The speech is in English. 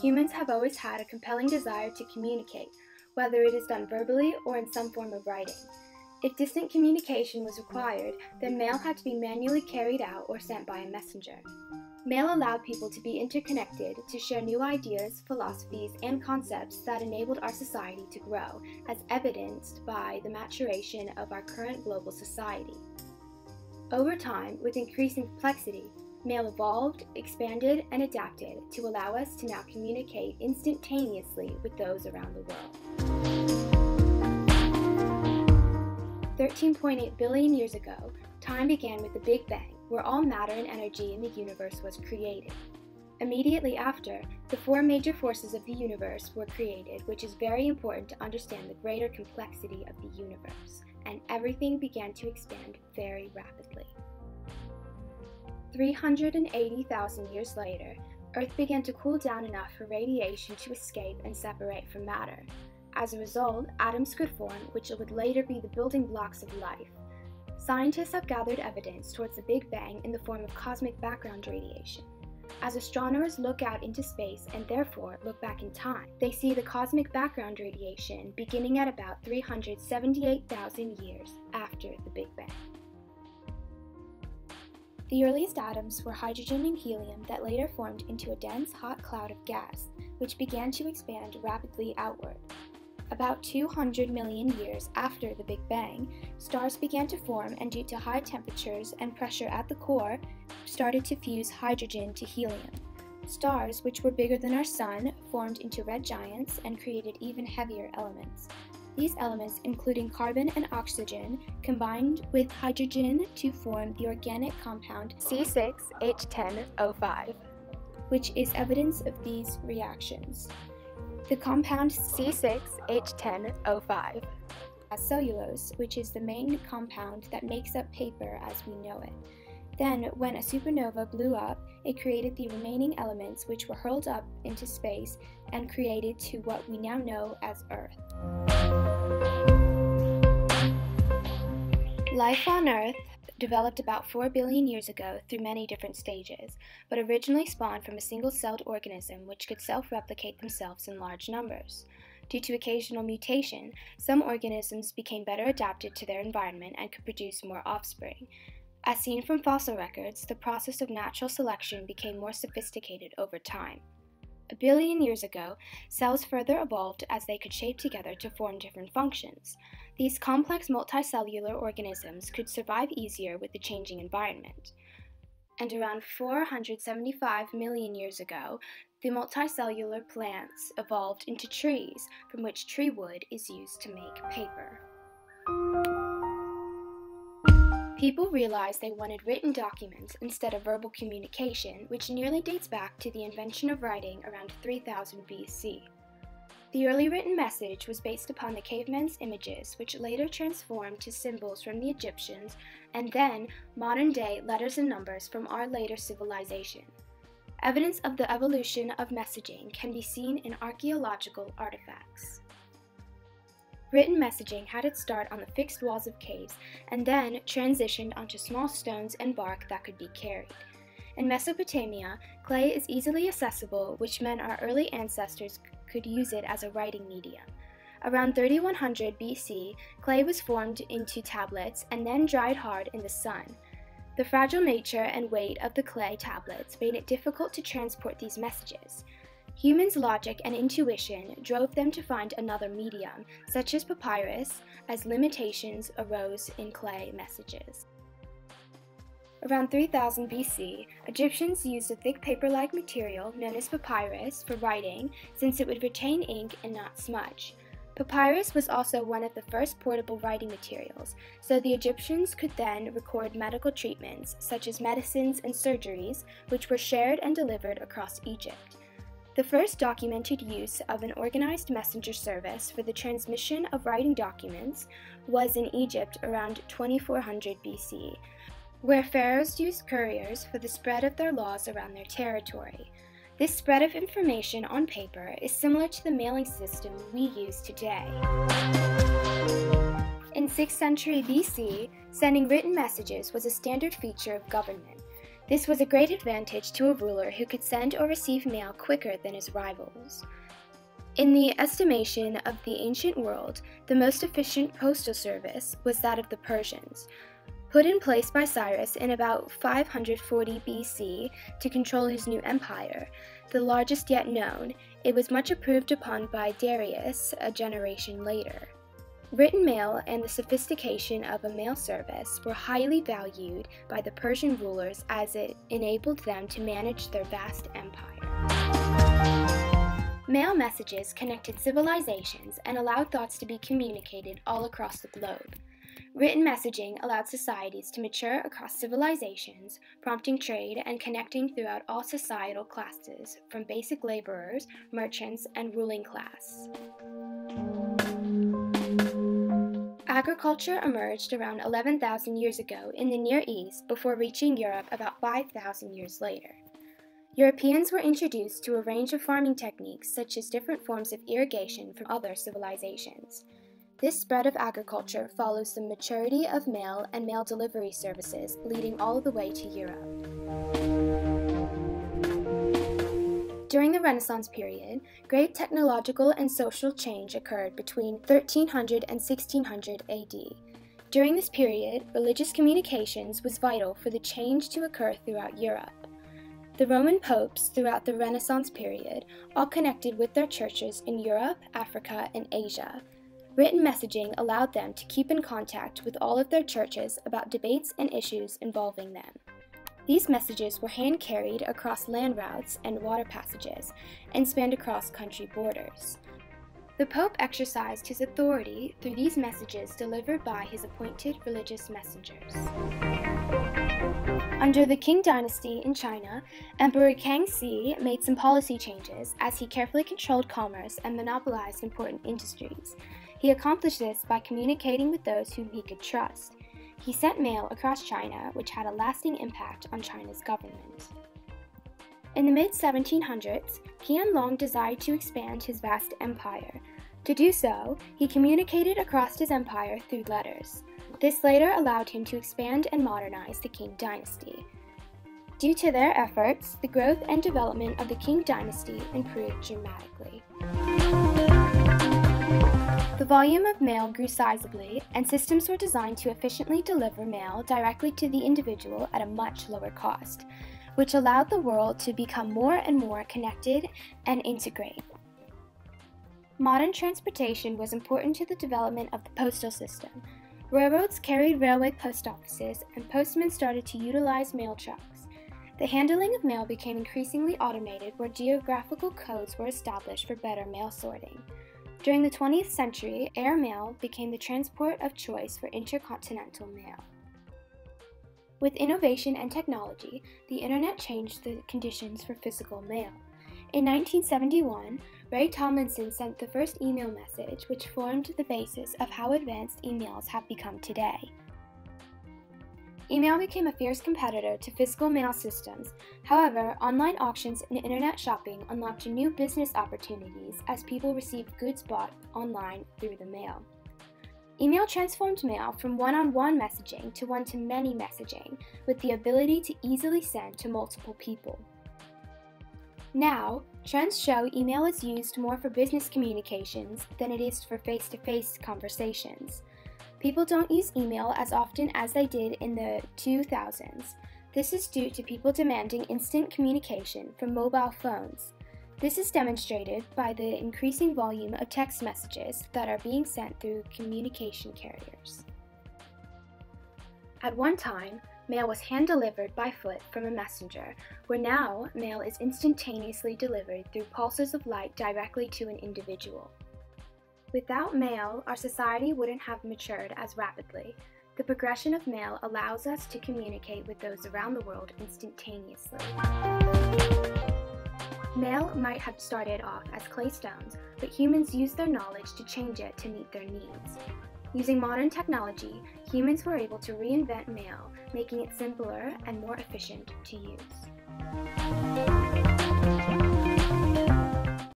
Humans have always had a compelling desire to communicate, whether it is done verbally or in some form of writing. If distant communication was required, then mail had to be manually carried out or sent by a messenger. Mail allowed people to be interconnected, to share new ideas, philosophies, and concepts that enabled our society to grow, as evidenced by the maturation of our current global society. Over time, with increasing complexity, mail evolved, expanded, and adapted to allow us to now communicate instantaneously with those around the world. 13.8 billion years ago, time began with the Big Bang, where all matter and energy in the universe was created. Immediately after, the four major forces of the universe were created, which is very important to understand the greater complexity of the universe, and everything began to expand very rapidly. 380,000 years later, Earth began to cool down enough for radiation to escape and separate from matter. As a result, atoms could form, which would later be the building blocks of life. Scientists have gathered evidence towards the Big Bang in the form of cosmic background radiation. As astronomers look out into space and therefore look back in time, they see the cosmic background radiation beginning at about 378,000 years after the Big Bang. The earliest atoms were hydrogen and helium that later formed into a dense, hot cloud of gas, which began to expand rapidly outward. About 200 million years after the Big Bang, stars began to form and due to high temperatures and pressure at the core, started to fuse hydrogen to helium. Stars, which were bigger than our Sun, formed into red giants and created even heavier elements. These elements, including carbon and oxygen, combined with hydrogen to form the organic compound C6H10O5, which is evidence of these reactions. The compound C6H10O5 has cellulose, which is the main compound that makes up paper as we know it. Then, when a supernova blew up, it created the remaining elements which were hurled up into space and created to what we now know as Earth. Life on Earth developed about 4 billion years ago through many different stages, but originally spawned from a single-celled organism which could self-replicate themselves in large numbers. Due to occasional mutation, some organisms became better adapted to their environment and could produce more offspring. As seen from fossil records, the process of natural selection became more sophisticated over time. A billion years ago, cells further evolved as they could shape together to form different functions. These complex multicellular organisms could survive easier with the changing environment. And around 475 million years ago, the multicellular plants evolved into trees, from which tree wood is used to make paper. People realized they wanted written documents instead of verbal communication, which nearly dates back to the invention of writing around 3000 BC. The early written message was based upon the cavemen's images, which later transformed to symbols from the Egyptians, and then modern-day letters and numbers from our later civilization. Evidence of the evolution of messaging can be seen in archaeological artifacts. Written messaging had its start on the fixed walls of caves and then transitioned onto small stones and bark that could be carried. In Mesopotamia, clay is easily accessible, which meant our early ancestors could use it as a writing medium. Around 3100 BC, clay was formed into tablets and then dried hard in the sun. The fragile nature and weight of the clay tablets made it difficult to transport these messages. Humans' logic and intuition drove them to find another medium, such as papyrus, as limitations arose in clay messages. Around 3000 BC, Egyptians used a thick paper-like material known as papyrus for writing, since it would retain ink and not smudge. Papyrus was also one of the first portable writing materials, so the Egyptians could then record medical treatments, such as medicines and surgeries, which were shared and delivered across Egypt. The first documented use of an organized messenger service for the transmission of writing documents was in Egypt around 2400 BC, where pharaohs used couriers for the spread of their laws around their territory. This spread of information on paper is similar to the mailing system we use today. In 6th century BC, sending written messages was a standard feature of government. This was a great advantage to a ruler who could send or receive mail quicker than his rivals. In the estimation of the ancient world, the most efficient postal service was that of the Persians. Put in place by Cyrus in about 540 BC to control his new empire, the largest yet known, it was much improved upon by Darius a generation later. Written mail and the sophistication of a mail service were highly valued by the Persian rulers as it enabled them to manage their vast empire. Mail messages connected civilizations and allowed thoughts to be communicated all across the globe. Written messaging allowed societies to mature across civilizations, prompting trade and connecting throughout all societal classes, from basic laborers, merchants, and ruling class. Agriculture emerged around 11,000 years ago in the Near East before reaching Europe about 5,000 years later. Europeans were introduced to a range of farming techniques such as different forms of irrigation from other civilizations. This spread of agriculture follows the maturity of mail and mail delivery services, leading all the way to Europe. During the Renaissance period, great technological and social change occurred between 1300 and 1600 AD. During this period, religious communications was vital for the change to occur throughout Europe. The Roman popes throughout the Renaissance period all connected with their churches in Europe, Africa, and Asia. Written messaging allowed them to keep in contact with all of their churches about debates and issues involving them. These messages were hand-carried across land routes and water passages and spanned across country borders. The Pope exercised his authority through these messages delivered by his appointed religious messengers. Under the Qing dynasty in China, Emperor Kangxi made some policy changes as he carefully controlled commerce and monopolized important industries. He accomplished this by communicating with those whom he could trust. He sent mail across China, which had a lasting impact on China's government. In the mid-1700s, Qianlong desired to expand his vast empire. To do so, he communicated across his empire through letters. This later allowed him to expand and modernize the Qing dynasty. Due to their efforts, the growth and development of the Qing dynasty improved dramatically. The volume of mail grew sizably, and systems were designed to efficiently deliver mail directly to the individual at a much lower cost, which allowed the world to become more and more connected and integrated. Modern transportation was important to the development of the postal system. Railroads carried railway post offices, and postmen started to utilize mail trucks. The handling of mail became increasingly automated, where geographical codes were established for better mail sorting. During the 20th century, air mail became the transport of choice for intercontinental mail. With innovation and technology, the Internet changed the conditions for physical mail. In 1971, Ray Tomlinson sent the first email message, which formed the basis of how advanced emails have become today. Email became a fierce competitor to physical mail systems. However, online auctions and internet shopping unlocked new business opportunities as people received goods bought online through the mail. Email transformed mail from one-on-one messaging to one-to-many messaging, with the ability to easily send to multiple people. Now, trends show email is used more for business communications than it is for face-to-face conversations. People don't use email as often as they did in the 2000s. This is due to people demanding instant communication from mobile phones. This is demonstrated by the increasing volume of text messages that are being sent through communication carriers. At one time, mail was hand-delivered by foot from a messenger, where now mail is instantaneously delivered through pulses of light directly to an individual. Without mail, our society wouldn't have matured as rapidly. The progression of mail allows us to communicate with those around the world instantaneously. Mail might have started off as clay stones, but humans used their knowledge to change it to meet their needs. Using modern technology, humans were able to reinvent mail, making it simpler and more efficient to use.